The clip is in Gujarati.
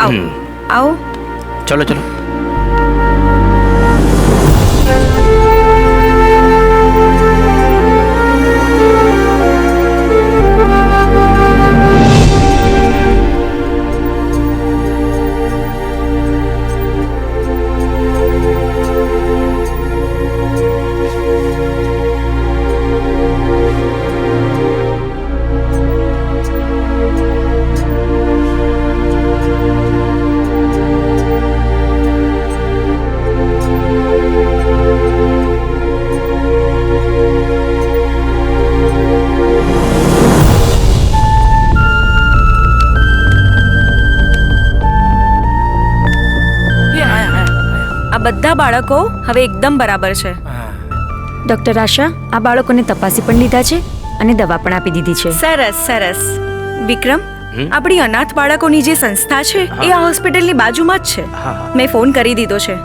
આવો આવો. ચલો ચલો. આ બધા બાળકો હવે એકદમ બરાબર છે. ડોક્ટર આશા, આ બાળકોને તપાસી પણ લીધા છે અને દવા પણ આપી દીધી છે. સરસ સરસ. વિક્રમ, આપણી અનાથ બાળકોની જે સંસ્થા છે એ આ હોસ્પિટલની બાજુમાં જ છે. મેં ફોન કરી દીધો છે.